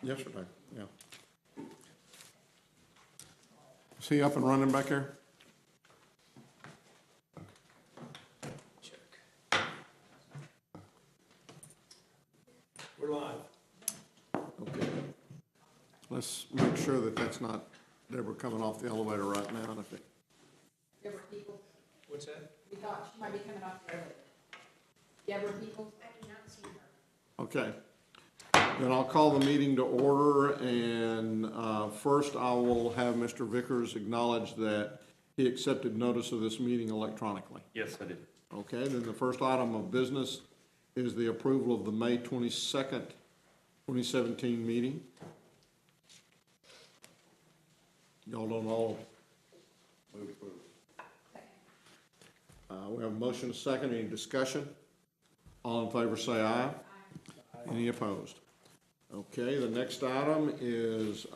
Yesterday, yeah. Is he up and running back there? We're live. Okay. Let's make sure that that's not Deborah coming off the elevator right now. If it, Deborah Peoples. What's that? We thought she might be coming off the elevator. Deborah Peoples. I do not see her. okay. Then I'll call the meeting to order, and first I will have Mr. Vickers acknowledge that he accepted notice of this meeting electronically. Yes, I did. Okay, then the first item of business is the approval of the May 22nd, 2017 meeting. Y'all don't all move approve. We have a motion, a second. Any discussion? All in favor say aye. Aye. Any opposed? Okay, the next item is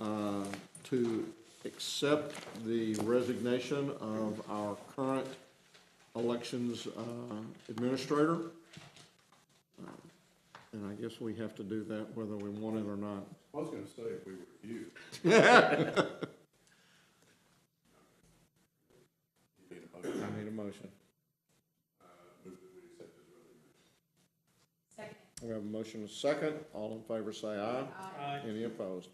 to accept the resignation of our current elections administrator. And I guess we have to do that whether we want it or not. I was gonna say if we were you. I need a motion. Move that we accept his resignation. Second. We have a motion and a second. All in favor say aye. Aye. Any opposed?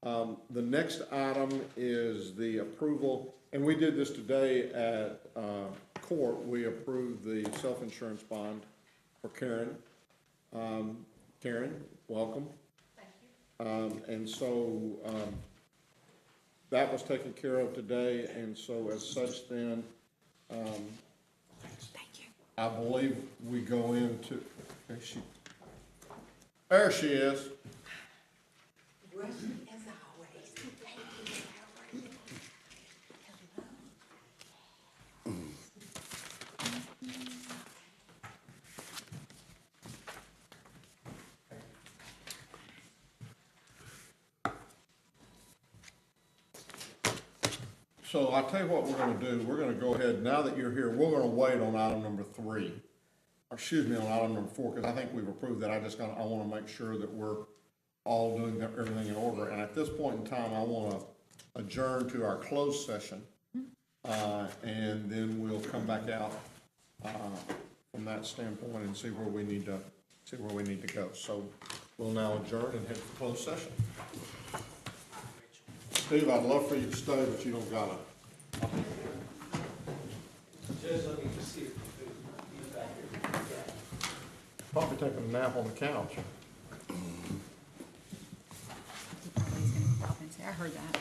The next item is the approval, and we did this today at court. We approved the self-insurance bond for Karen. Karen, welcome. Thank you. And so that was taken care of today, and so as such then, Thank you. I believe we go into, there she is. Rushing as always. Thank you, Howard. So I'll tell you what we're gonna do. We're gonna go ahead, now that you're here, we're gonna wait on item number 3. Or excuse me, on item number 4, because I think we've approved that. I wanna make sure that we're all doing everything in order. And at this point in time, I wanna adjourn to our closed session. And then we'll come back out, from that standpoint and see where we need to go. So we'll now adjourn and head to closed session. Steve, I'd love for you to stay, but you don't gotta. Judge, let me just see if he's back here. Probably taking a nap on the couch. I heard that.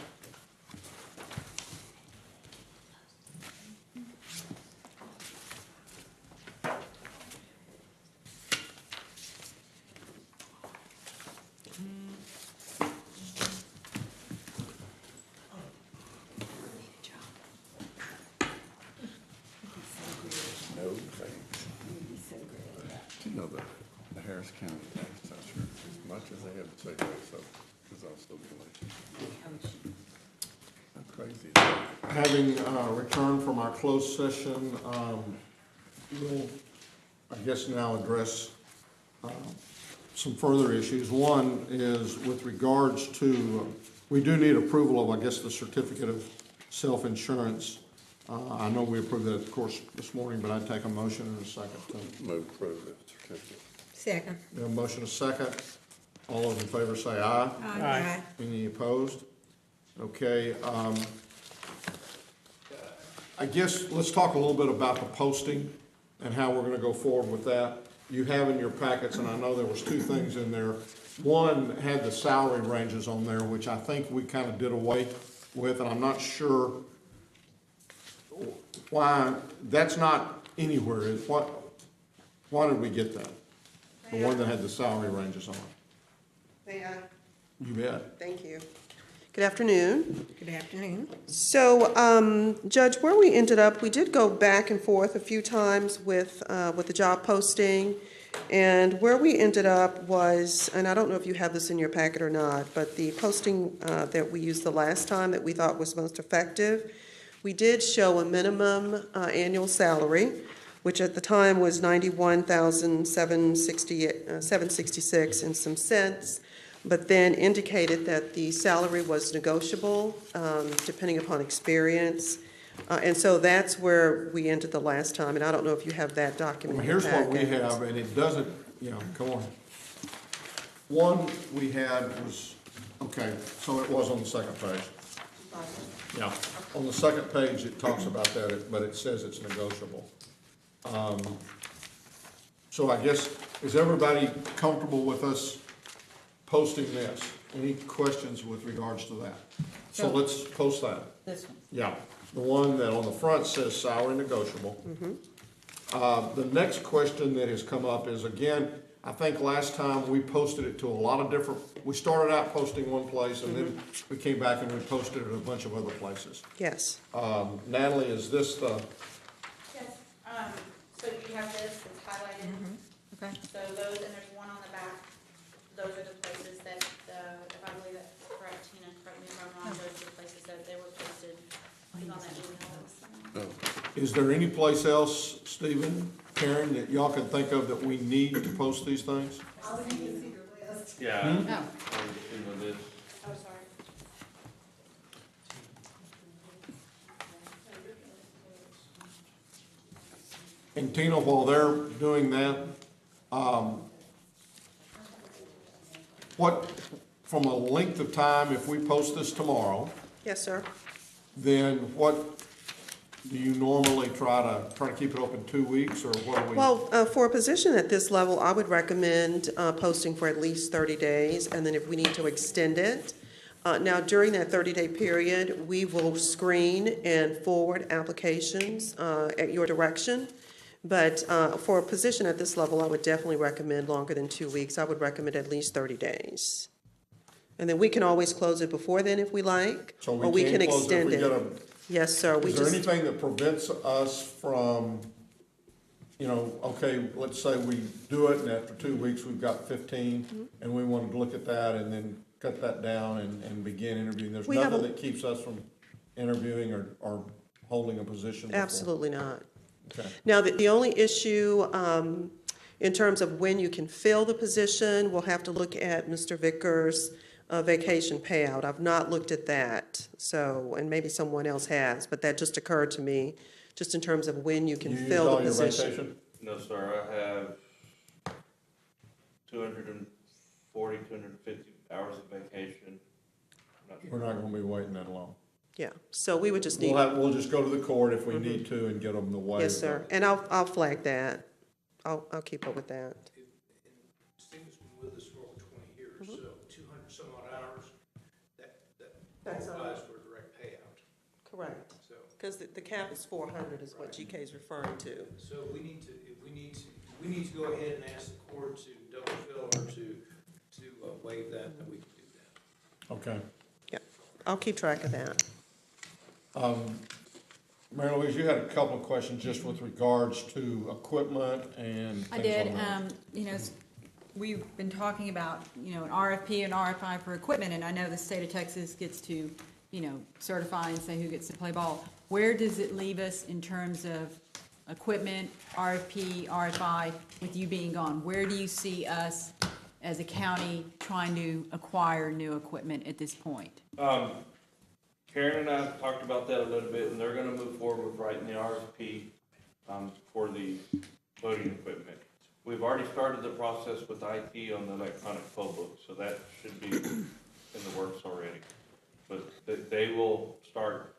No thanks. You know, the Harris County tax assessor, as much as they have to say so, is also related. How crazy is that? Having returned from our closed session, we'll, I guess, now address some further issues. One is with regards to, we do need approval of, I guess, the certificate of self-insurance. I know we approved that, of course, this morning, but I'd take a motion in a second. Move approve the certificate. Second. We have a motion, a second. All those in favor say aye. Aye. Any opposed? Okay, I guess let's talk a little bit about the posting and how we're gonna go forward with that. You have in your packets, and I know there was 2 things in there. One had the salary ranges on there, which I think we kind of did away with, and I'm not sure why, that's not anywhere. Why did we get that? The one that had the salary ranges on it. May I? You bet. Thank you. Good afternoon. Good afternoon. So, Judge, where we ended up, we did go back and forth a few times with the job posting, and where we ended up was, and I don't know if you have this in your packet or not, but the posting that we used the last time that we thought was most effective, we did show a minimum annual salary, which at the time was $91,766 and some cents. but then indicated that the salary was negotiable, depending upon experience. And so that's where we ended the last time, and I don't know if you have that document Well, in your here's what we packet. have, and it doesn't, come on. One we had was, okay, so it was on the second page. Yeah, on the second page, it talks about that, but it says it's negotiable. So I guess, is everybody comfortable with us posting this? Any questions with regards to that? So let's post that. This one. Yeah, the one that on the front says salary negotiable. The next question that has come up is, again, I think last time we posted it to a lot of different, we started out posting one place and then we came back and we posted it a bunch of other places. Yes. Natalie, is this the, Yes, so you have this, it's highlighted. Okay. So those, and there's one on the back, those are the places that, if I believe that's correct, Tina, correct me if I'm wrong, those are the places that they were posted, I think on that email. is there any place else, Stephen, Karen, that y'all can think of that we need to post these things? Yeah. Oh. Oh, sorry. And Tina, while they're doing that, what, from a length of time, if we post this tomorrow, Yes, sir. then what do you normally try to keep it open 2 weeks, or what do we? Well, for a position at this level, I would recommend posting for at least 30 days, and then if we need to extend it. Now, during that 30-day period, we will screen and forward applications at your direction. But for a position at this level, I would definitely recommend longer than 2 weeks. I would recommend at least 30 days. And then we can always close it before then if we like, So or we can close if extend we get it. Yes, sir. We Is there just, anything that prevents us from, okay, let's say we do it and after 2 weeks, we've got 15, and we wanted to look at that and then cut that down and begin interviewing. There's We have nothing a- that keeps us from interviewing or holding a position before. absolutely not. Okay. Now, the only issue in terms of when you can fill the position, we'll have to look at Mr. Vickers' vacation payout. I've not looked at that, so, and maybe someone else has, but that just occurred to me, just in terms of when you can You used fill the all your position. vacation? No, sir, I have 240, 250 hours of vacation. We're not gonna be waiting that long. Yeah, so we would just need, Mm-hmm. We'll just go to the court if we need to and get them the way. yes, sir, and I'll flag that. I'll keep up with that. Stephen's been with us for over 20 years, so 200 some odd hours, That's all qualifies for a direct payout. Correct. So, Because the cap is 400 is what GK is referring to. so we need to go ahead and ask the court to double fill or to waive that, then we can do that. Okay. Yeah, I'll keep track of that. Mary Louise, you had a couple of questions just with regards to equipment and I things did, on that. We've been talking about, an RFP and RFI for equipment, and I know the state of Texas gets to, certify and say who gets to play ball. Where does it leave us in terms of equipment, RFP, RFI, with you being gone? Where do you see us as a county trying to acquire new equipment at this point? Karen and I have talked about that a little bit, and they're gonna move forward with writing the RFP, for the voting equipment. We've already started the process with IT on the electronic poll book, so that should be in the works already. But they will start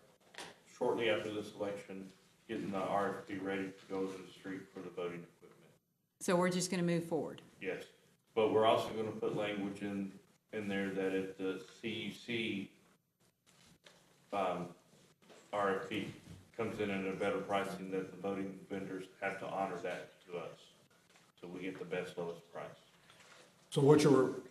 shortly after this election, getting the RFP ready to go to the street for the voting equipment. So we're just gonna move forward? Yes, but we're also gonna put language in there that if the CUC, RFP comes in at a better pricing, that the voting vendors have to honor that to us. So we get the best, lowest price. So what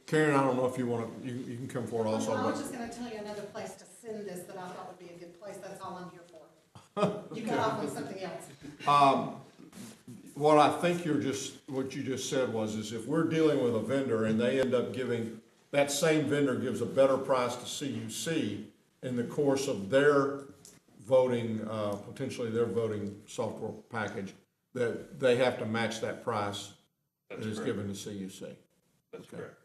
Karen, I don't know if you want to, you can come forward also. I was but- just gonna tell you another place to send this that I thought would be a good place, that's all I'm here for. You got off on something else. What I think what you just said is if we're dealing with a vendor and they end up that same vendor gives a better price to CUC in the course of their voting, potentially their voting software package, that they have to match that price that is given to CUC. That's Okay. correct.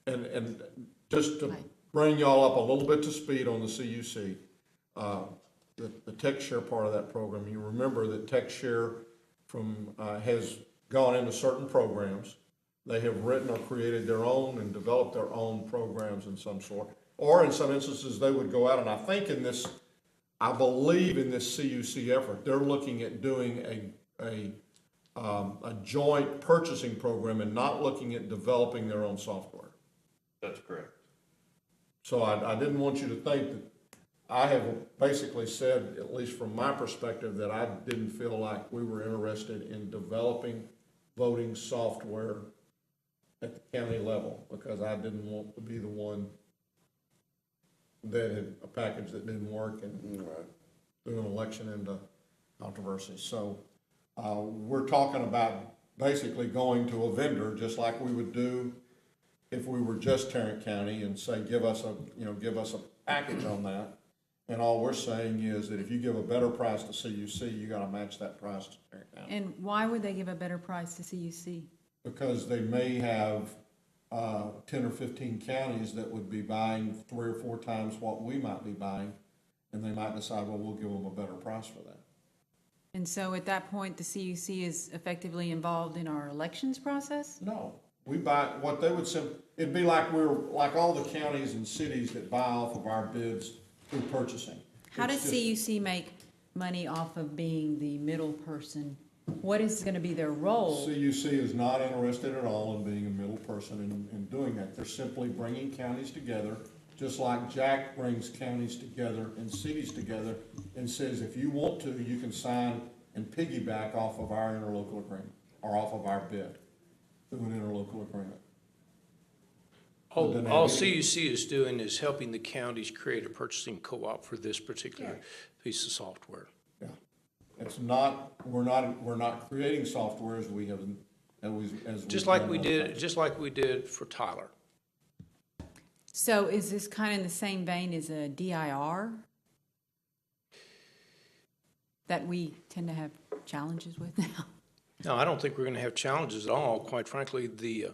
and just to bring y'all up a little bit to speed on the CUC, the tech share part of that program, you remember that tech share has gone into certain programs. They have written or created their own and developed their own programs in some sort. Or in some instances, they would go out, and I believe in this CUC effort, they're looking at doing a joint purchasing program and not looking at developing their own software. That's correct. So I didn't want you to think that I have basically said, at least from my perspective, that I didn't feel like we were interested in developing voting software at the county level, because I didn't want to be the one that had a package that didn't work and threw an election into controversy. So we're talking about basically going to a vendor, just like we would do if we were just Tarrant County, and say, give us a package on that. And all we're saying is that if you give a better price to CUC, you gotta match that price to Tarrant County. And why would they give a better price to CUC? Because they may have 10 or 15 counties that would be buying 3 or 4 times what we might be buying, and they might decide, well, we'll give them a better price for that. And so at that point, the CUC is effectively involved in our elections process? No, we buy what they would it'd be like we're like all the counties and cities that buy off of our bids through purchasing. How does CUC make money off of being the middle person? What is going to be their role? CUC is not interested at all in being a middle person and doing that. They're simply bringing counties together, just like Jack brings counties together and cities together and says, if you want to, you can sign and piggyback off of our interlocal agreement or off of our bid through an interlocal agreement. All CUC is doing is helping the counties create a purchasing co-op for this particular piece of software. Yeah, it's not. We're not creating software as we have Just like we did for Tyler. So is this kind of in the same vein as a DIR that we tend to have challenges with now? No, I don't think we're going to have challenges at all. Quite frankly, the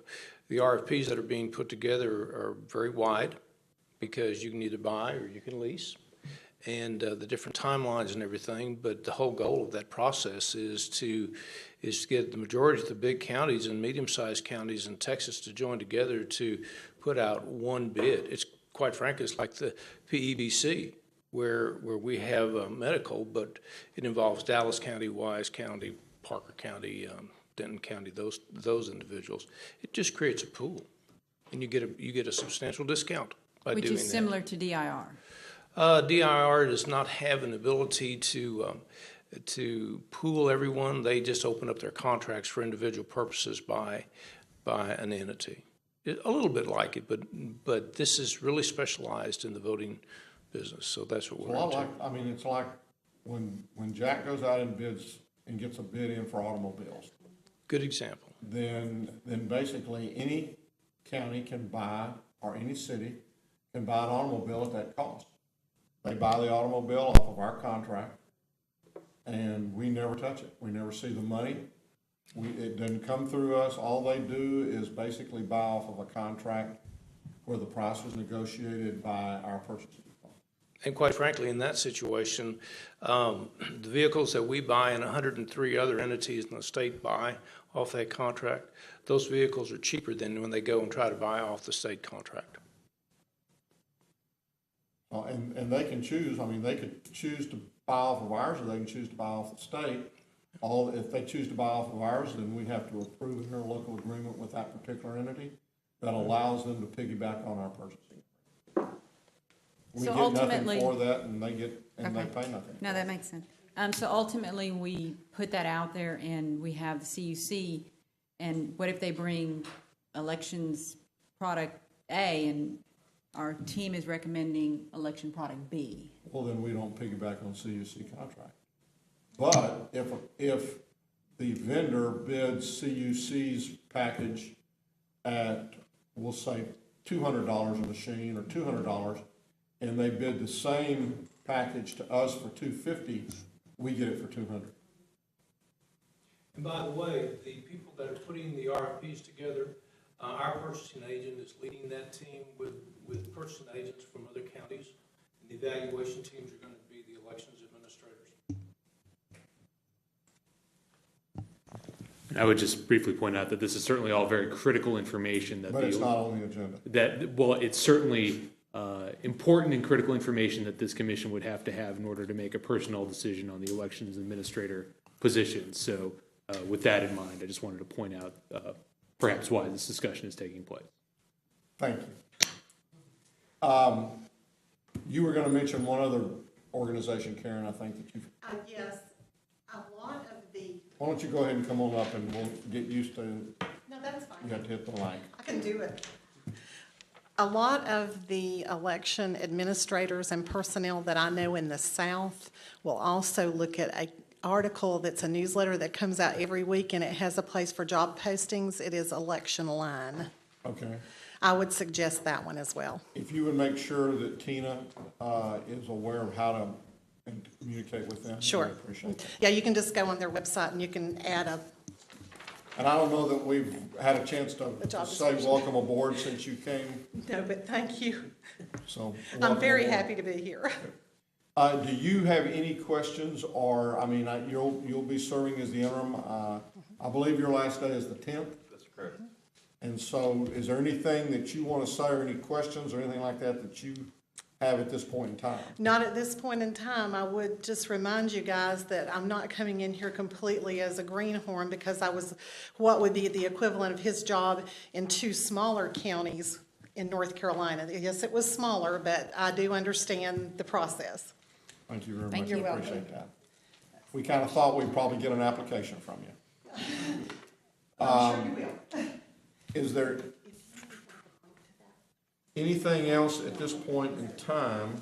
RFPs that are being put together are very wide, because you can either buy or you can lease, and the different timelines and everything. But the whole goal of that process is to get the majority of the big counties and medium-sized counties in Texas to join together to put out one bid. It's quite frankly, it's like the PEBC, where we have medical, but it involves Dallas County, Wise County, Parker County, Denton County, those individuals. It just creates a pool, and you get a substantial discount by doing that. Which is similar to DIR. DIR does not have an ability to pool everyone. They just open up their contracts for individual purposes by an entity. A little bit like it, but this is really specialized in the voting business. So that's what we're into. It's like when Jack goes out and bids and gets a bid in for automobiles. Good example. Then basically any county can buy, or any city can buy an automobile at that cost. They buy the automobile off of our contract, and we never touch it. We never see the money. It doesn't come through us. All they do is basically buy off of a contract where the price was negotiated by our purchasing. And quite frankly, in that situation, the vehicles that we buy and 103 other entities in the state buy off that contract, those vehicles are cheaper than when they go and try to buy off the state contract. And they can choose. They could choose to buy off of ours, or they can choose to buy off the state. If they choose to buy off of ours, then we have to approve an interlocal agreement with that particular entity that allows them to piggyback on our purchasing. We So get ultimately, nothing for that, and they pay nothing. No, that makes sense. So ultimately, we put that out there, and we have the CUC, and what if they bring elections product A, and our team is recommending election product B? Well, then we don't piggyback on CUC contract. But if the vendor bids CUC's package at, we'll say, $200 a machine or $200, and they bid the same package to us for $250, we get it for $200. And by the way, the people that are putting the RFPs together, Our purchasing agent is leading that team with purchasing agents from other counties. And the evaluation teams are going to be the elections administrators. I would just briefly point out that this is certainly all very critical information that But it's not on the agenda. well, it's certainly important and critical information that this commission would have to have in order to make a personnel decision on the elections administrator position. So with that in mind, I just wanted to point out perhaps why this discussion is taking place. Thank you. You were gonna mention one other organization, Karen, I think that you've, Yes, a lot of the, why don't you go ahead and come on up and we'll get used to, no, that's fine. you have to hit the mic. I can do it. A lot of the election administrators and personnel that I know in the South will also look at an article that's a newsletter that comes out every week, and it has a place for job postings. It is Election Line. Okay. I would suggest that one as well. If you would make sure that Tina is aware of how to communicate with them. Sure. I appreciate that. Yeah, you can just go on their website and you can add a, And I don't know that we've had a chance to job say description. welcome aboard since you came, no, but thank you. so. I'm welcome very aboard. happy to be here. Do you have any questions, or, I mean, you'll be serving as the interim, I believe your last day is the 10th? That's correct. And so, is there anything that you want to say, or any questions, or anything like that you have at this point in time? Not at this point in time. I would just remind you guys that I'm not coming in here completely as a greenhorn, because I was what would be the equivalent of his job in 2 smaller counties in North Carolina. Yes, it was smaller, but I do understand the process. Thank you very Thank much. you. I You're welcome. appreciate that. We kind of thought we'd probably get an application from you. I'm sure you will. Is there anything else at this point in time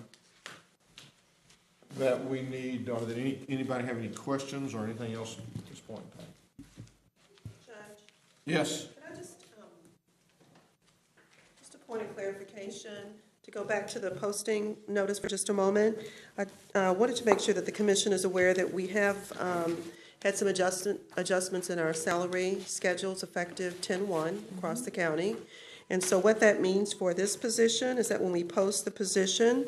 that we need, or that anybody have any questions or anything else at this point in time? Judge, Yes? could I just a point of clarification, to go back to the posting notice for just a moment. I wanted to make sure that the commission is aware that we have had some adjustments in our salary schedules effective 10/1 across the county. And so what that means for this position is that when we post the position,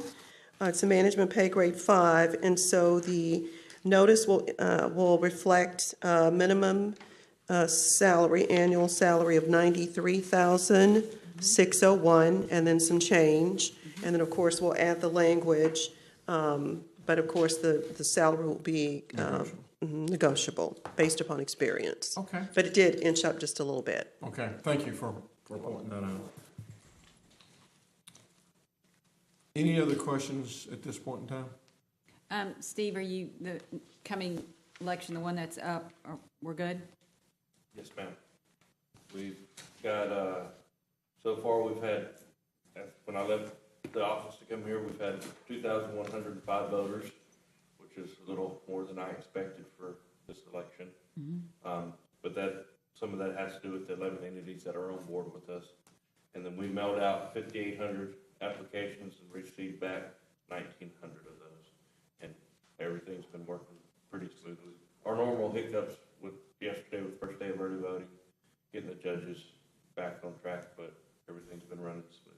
it's a management pay grade 5, and so the notice will reflect minimum salary, annual salary of $93,601, and then some change. And then, of course, we'll add the language, but of course, the salary will be negotiable based upon experience. Okay. But it did inch up just a little bit. Okay, thank you for pointing that out. Any other questions at this point in time? Steve, are you, the coming election, the one that's up, we're good? Yes, ma'am. We've got, so far we've had, when I left the office to come here, we've had 2,105 voters, which is a little more than I expected for this election. But some of that has to do with the 11 entities that are on board with us. And then we mailed out 5,800 applications and received back 1,900 of those. And everything's been working pretty smoothly. Our normal hiccups with yesterday was first day of early voting, getting the judges back on track, but everything's been running smooth.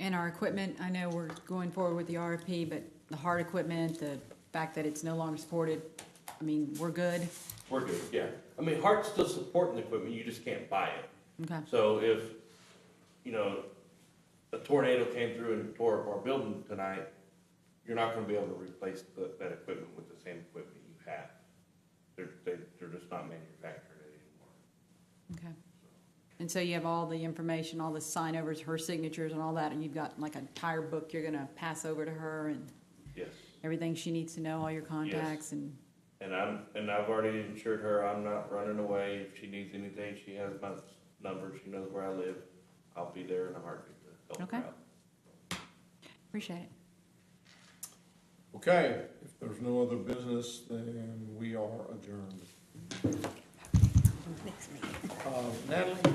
And our equipment, I know we're going forward with the RFP, but the hard equipment, the fact that it's no longer supported, I mean, we're good? We're good, yeah. I mean, Hart's still supporting the equipment, you just can't buy it. Okay. So if, a tornado came through and tore up our building tonight, you're not gonna be able to replace that equipment with the same equipment you have. They're just not manufacturing it anymore. Okay. And so you have all the information, all the sign overs, her signatures and all that, and you've got like an entire book you're gonna pass over to her and Yes. everything she needs to know, all your contacts and, And I've already assured her I'm not running away. If she needs anything, she has my number, she knows where I live. I'll be there in a heartbeat to help her Okay. out. appreciate it. Okay, if there's no other business, then we are adjourned. Next meeting. Natalie?